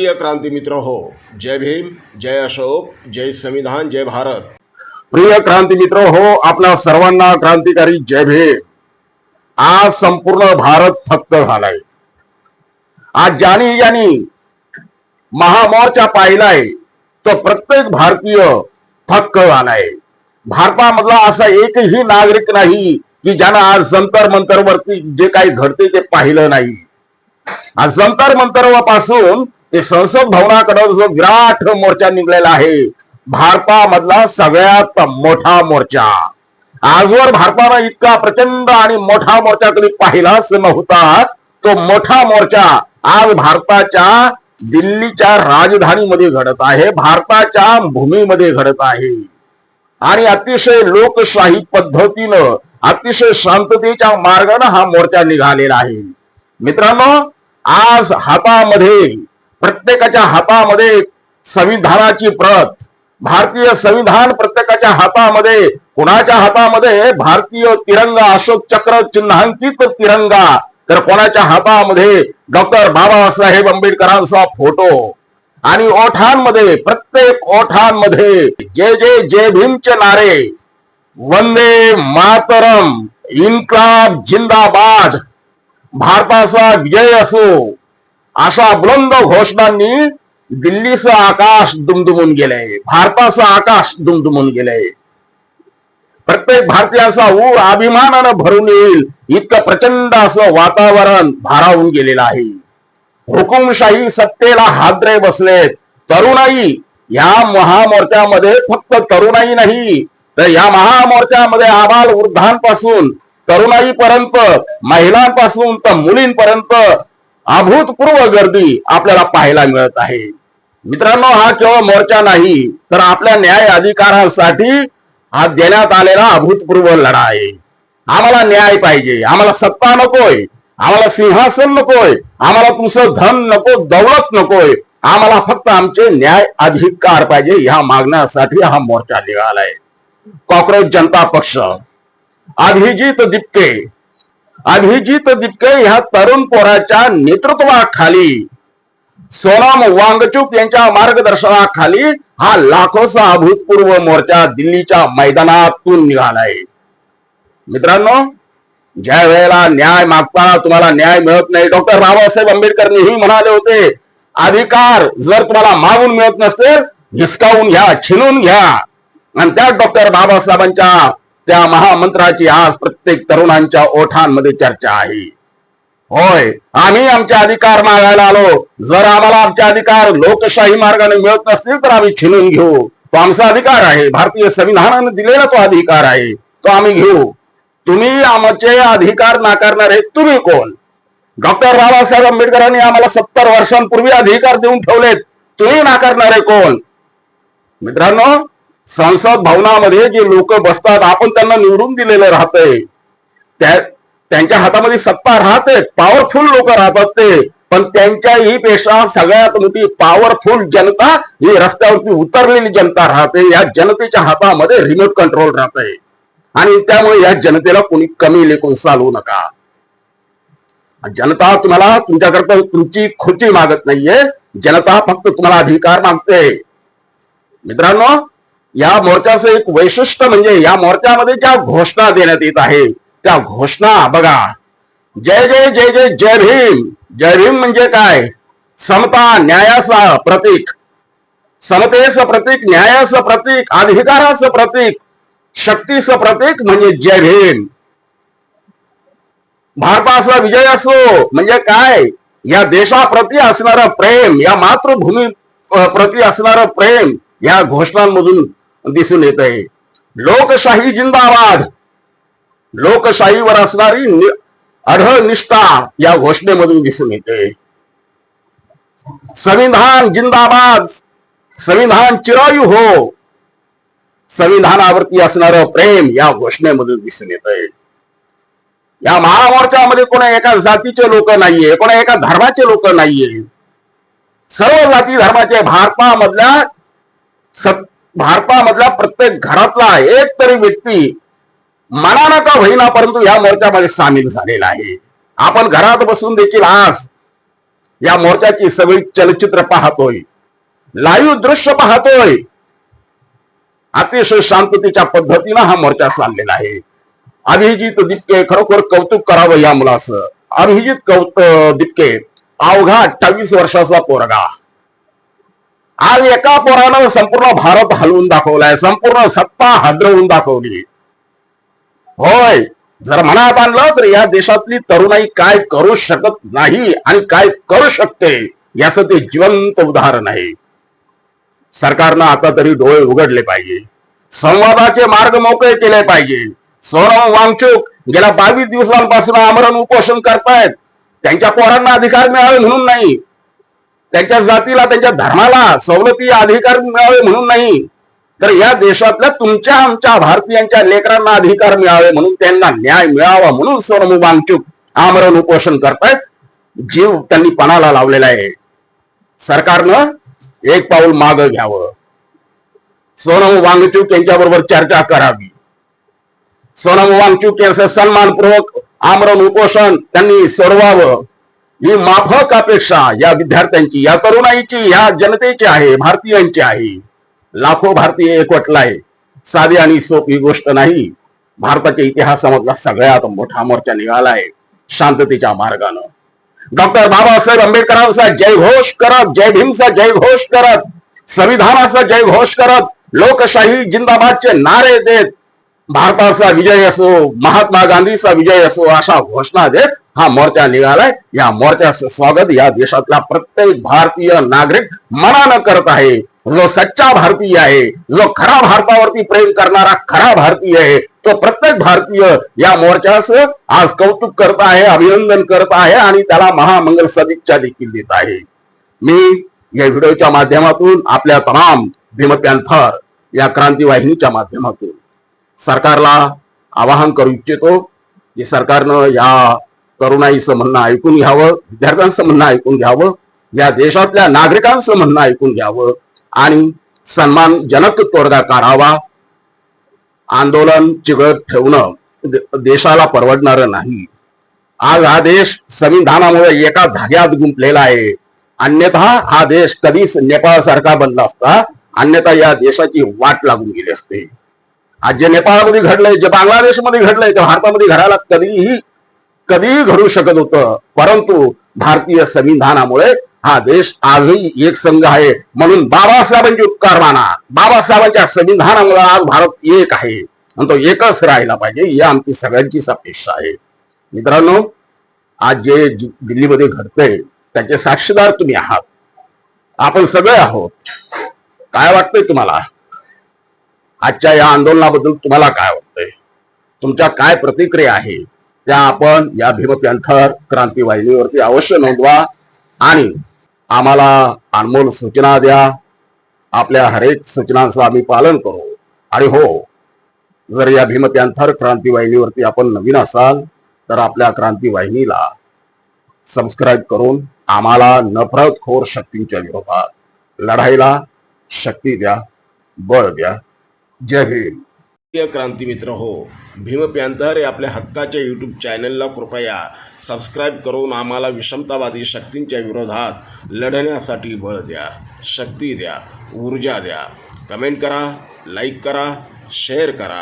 प्रिय क्रांती मित्र हो, जय भीम, जय अशोक, जय संविधान, जय भारत। प्रिय क्रांती मित्र हो, आपल्या सर्वांना क्रांतिकारी जय भीम। आज संपूर्ण भारत थक्क झालाय। आज ज्यानी ज्यानी महामोर्चा पाहिलाय तो प्रत्येक भारतीय थक्क झालाय। भारतामधला असा एकही नागरिक नाही की ज्यानं आज जंतर मंतर वरती जे काही घडते ते पाहिलं नाही। आज जंतर मंतर पासून ते संसद भवनाकडे जो विराट मोर्चा निघलेला आहे, भारतामधला सगळ्यात मोठा मोर्चा। आजवर भारतानं इतका प्रचंड आणि मोठा मोर्चा कधी पाहिलाच नव्हता। तो मोठा मोर्चा आज भारताच्या दिल्लीच्या राजधानीमध्ये घडत आहे, भारताच्या भूमीमध्ये घडत आहे आणि अतिशय लोकशाही पद्धतीनं अतिशय शांततेच्या मार्गाने हा मोर्चा निघालेला आहे। मित्रांनो, आज हातामध्ये प्रत्येकाच्या हातामध्ये संविधानाची प्रत, भारतीय संविधान प्रत्येकाच्या हातामध्ये, कोणाच्या हातामध्ये भारतीय तिरंगा, अशोक चक्र चिन्हांकित तिरंगा, तर कोणाच्या हातामध्ये डॉक्टर बाबासाहेब आंबेडकरांचा फोटो आणि ओठांमध्ये, प्रत्येक ओठांमध्ये जय जय जय भीमचे नारे, वंदे मातरम, इन्क्लाब जिंदाबाद, भारताचा विजय असो, अशा बुलंद घोषणांनी दिल्लीचं आकाश दुमदुमून गेलंय, भारताचं आकाश दुमदुमून गेलंय। प्रत्येक भारतीयाचा ऊर अभिमानानं भरून येईल इतकं प्रचंड असं वातावरण भारावून गेलेलं आहे। हुकुमशाही सत्तेला हादरे बसलेत। तरुणाई या महामोर्चामध्ये फक्त तरुणाई नाही तर या महामोर्चामध्ये आबाल वृद्धांपासून तरुणाईपर्यंत, महिलांपासून तर मुलींपर्यंत अभूतपूर्व गर्दी आपल्याला पाहायला मिळत आहे। मित्रांनो, हा केवळ मोर्चा नाही तर आपल्या न्याय अधिकारांसाठी हा देण्यात आलेला अभूतपूर्व लढा आहे। आम्हाला न्याय पाहिजे, आम्हाला सत्ता नकोय, आम्हाला सिंहासन नकोय, आम्हाला तुमचं धन नको, दौलत नकोय, आम्हाला फक्त आमचे न्याय अधिकार पाहिजे। ह्या मागण्यासाठी हा मोर्चा निघालाय। कॉक्रोच जनता पक्ष, अभिजित दिपके ह्या तरुण पोराच्या नेतृत्वाखाली, सोनम वांगचुक यांच्या मार्गदर्शनाखाली हा लाखोचा अभूतपूर्व मोर्चा दिल्लीच्या मैदानातून निघालाय। मित्रांनो, ज्या वेळेला न्याय मागताना तुम्हाला न्याय मिळत नाही, डॉक्टर बाबासाहेब आंबेडकरनीही म्हणाले होते, अधिकार जर तुम्हाला मागून मिळत नसतील, हिसकावून घ्या, छिनून घ्या। आणि त्या डॉक्टर बाबासाहेबांच्या त्या महामंत्राची आज प्रत्येक तरुणांच्या ओठांमध्ये चर्चा आहे। होय, आम्ही आमचे अधिकार मागायला आलो। जर आम्हाला आमचे अधिकार लोकशाही मार्गाने मिळत नसतील तर आम्ही छिनून घेऊ। तो आमचा अधिकार आहे, भारतीय संविधानाने दिलेला तो अधिकार आहे, तो आम्ही घेऊ। तुम्ही आमचे अधिकार नाकारणारे तुम्ही कोण? डॉक्टर बाबासाहेब आंबेडकरांनी आम्हाला 70 वर्षांपूर्वी अधिकार देऊन ठेवलेत, तुम्ही नाकारणारे कोण? मित्रांनो, संसद भवनामध्ये जे लोक बसतात, आपण त्यांना निवडून दिलेलं राहतंय, त्यांच्या हातामध्ये सत्ता राहते, पॉवरफुल लोक राहतात ते, पण त्यांच्याही पेक्षा सगळ्यात मोठी पॉवरफुल जनता ही रस्त्यावरती उतरलेली जनता राहते। या जनतेच्या हातामध्ये रिमोट कंट्रोल राहतंय आणि त्यामुळे या जनतेला कोणी कमी लेखून चालवू नका। जनता तुम्हाला, तुमच्याकरता तुमची खुर्ची मागत नाहीये, जनता फक्त तुम्हाला अधिकार मागते। मित्रांनो, या मोर्चाचं एक वैशिष्ट्य म्हणजे या मोर्चामध्ये ज्या घोषणा देण्यात येत आहे त्या घोषणा बघा, जय जय जय जय जय भीम। जय भीम म्हणजे काय? समता, न्यायाचं प्रतीक, समतेचं प्रतीक, न्यायाचं प्रतीक, अधिकाराचं प्रतीक, शक्तीचं प्रतीक म्हणजे जय भीम। भारताचा विजय असो म्हणजे काय? या देशाप्रती असणारं प्रेम, या मातृभूमी प्रती असणारं प्रेम या घोषणांमधून दिसून येत आहे। लोकशाही जिंदाबाद, लोकशाहीवर असणारी अढळ निष्ठा या घोषणेमधून दिसून येते। संविधान जिंदाबाद, संविधान चिरायू हो, संविधानावरती असणारं प्रेम या घोषणेमधून दिसून येत आहे। या महामोर्चामध्ये कोणा एका जातीचे लोक नाहीये, कोणा एका धर्माचे लोक नाहीये, सर्व जाती धर्माचे भारतामधल्या प्रत्येक घरातला एक तरी व्यक्ती मनानं का होईना परंतु या मोर्चामध्ये सामील झालेला आहे। आपण घरात बसून देखील आज या मोर्चाची सगळी चलचित्र पाहतोय, लाईव्ह दृश्य पाहतोय. अतिशय शांततेच्या पद्धतीनं हा मोर्चा चाललेला आहे. अभिजित दिपके, खरोखर कौतुक करावं या मुलाचं. अभिजित दिपके अवघा 28 वर्षाचा पोरगा, आज एका पोरानं संपूर्ण भारत हलवून दाखवलाय, संपूर्ण सत्ता हादरवून दाखवली. होय, जर मनात आणलं तर या देशातली तरुणाई काय करू शकत नाही आणि काय करू शकते याचं ते जिवंत उदाहरण आहे. सरकारनं आता तरी डोळे उघडले पाहिजे, संवादाचे मार्ग मोकळे केले पाहिजे. सोनम वांगचुक गेल्या 22 दिवसांपासून आमरण उपोषण करतायत. त्यांच्या पोरांना अधिकार मिळावे म्हणून नाही, त्यांच्या जातीला त्यांच्या धर्माला सवलती अधिकार मिळावे म्हणून नाही, तर या देशातल्या तुमच्या आमच्या भारतीयांच्या लेकरांना अधिकार मिळावे म्हणून, त्यांना न्याय मिळावा म्हणून सोनम वांगचुक आमरण उपोषण करतायत. जीव त्यांनी पणाला लावलेला आहे. सरकारनं एक पाऊल मागं घ्यावं, सोनम वांगचुक यांच्याबरोबर चर्चा करावी. सोनम वांगचुक यांचं सन्मानपूर्वक आमरण उपोषण त्यांनी सोडवावं. ही माफक अपेक्षा या विद्यार्थ्यांची, या तरुणाईची, या जनतेची आहे, भारतीयांची आहे. लाखो भारतीय एकवटलाय, साधी आणि सोपी गोष्ट नाही. भारताच्या इतिहासामधला सगळ्यात मोठा मोर्चा निघालाय शांततेच्या मार्गानं. डॉक्टर बाबासाहेब आंबेडकरांचा जयघोष करत, जय भीमचा जयघोष करत, संविधानाचा जयघोष करत, लोकशाही जिंदाबादचे नारे देत, भारताचा विजय असो, महात्मा गांधीचा विजय असो अशा घोषणा देत हा मोर्चा निघालाय. या मोर्चाचं स्वागत या देशातला प्रत्येक भारतीय नागरिक मनानं करत आहे. जो सच्चा भारतीय आहे, जो खरा भारतावरती प्रेम करणारा खरा भारतीय आहे, तो प्रत्येक भारतीय या मोर्चाचं आज कौतुक करत आहे, अभिनंदन करत आहे आणि त्याला महामंगल सदिच्छा देखील देत आहे. मी या व्हिडिओच्या माध्यमातून आपल्या तमाम भीम पॅन्थर या क्रांती वाहिनीच्या माध्यमातून सरकारला आवाहन करू इच्छितो की सरकारनं या तरुणाईचं म्हणणं ऐकून घ्यावं, विद्यार्थ्यांचं म्हणणं ऐकून घ्यावं, या देशातल्या नागरिकांचं म्हणणं ऐकून घ्यावं आणि सन्मानजनक तोडगा काढावा. आंदोलन चिघळत ठेवणं देशाला परवडणार नाही. आज हा देश संविधानामुळे एका धाग्यात गुंतलेला आहे. अन्यथा हा देश कधीच नेपाळ सारखा बनला असता, अन्यथा या देशाची वाट लागून गेली असते. आज जे नेपाळमध्ये घडलंय, जे बांगलादेशमध्ये घडलंय, ते भारतामध्ये घडायला कधीही घडू शकत होतं. परंतु भारतीय संविधानामुळे हा देश आजही एक संघ आहे. म्हणून बाबासाहेबांचे उपकार माना. बाबासाहेबांच्या संविधानामुळे आज भारत एक आहे आणि तो एकच राहिला पाहिजे, ही आमची सगळ्यांचीच अपेक्षा आहे. मित्रांनो, आज जे दिल्लीमध्ये घडतंय त्याचे साक्षीदार तुम्ही आहात, आपण सगळे आहोत. काय वाटतंय तुम्हाला आजच्या या आंदोलनाबद्दल? तुम्हाला काय वाटतंय? तुमच्या काय प्रतिक्रिया आहे त्या आपण या भीम पॅन्थर क्रांती वाहिनीवरती अवश्य नोंदवा आणि आम्हाला अनमोल सूचना द्या. आपल्या हरेक सूचनांचं आम्ही पालन करू. आणि हो, जर या भीम पॅन्थर क्रांती वाहिनीवरती आपण नवीन असाल तर आपल्या क्रांती वाहिनीला सबस्क्राईब करून आम्हाला नफरतखोर शक्तींच्या विरोधात लढाईला शक्ती द्या, बळ द्या. जय भीम. प्रिय क्रांती मित्र हो, भीम पॅन्थर या आपल्या हक्काच्या यूट्यूब चॅनलला कृपया सबस्क्राईब करून आम्हाला विषमतावादी शक्तींच्या विरोधात लढण्यासाठी बळ द्या, शक्ती द्या, ऊर्जा द्या. कमेंट करा, लाईक करा, शेअर करा.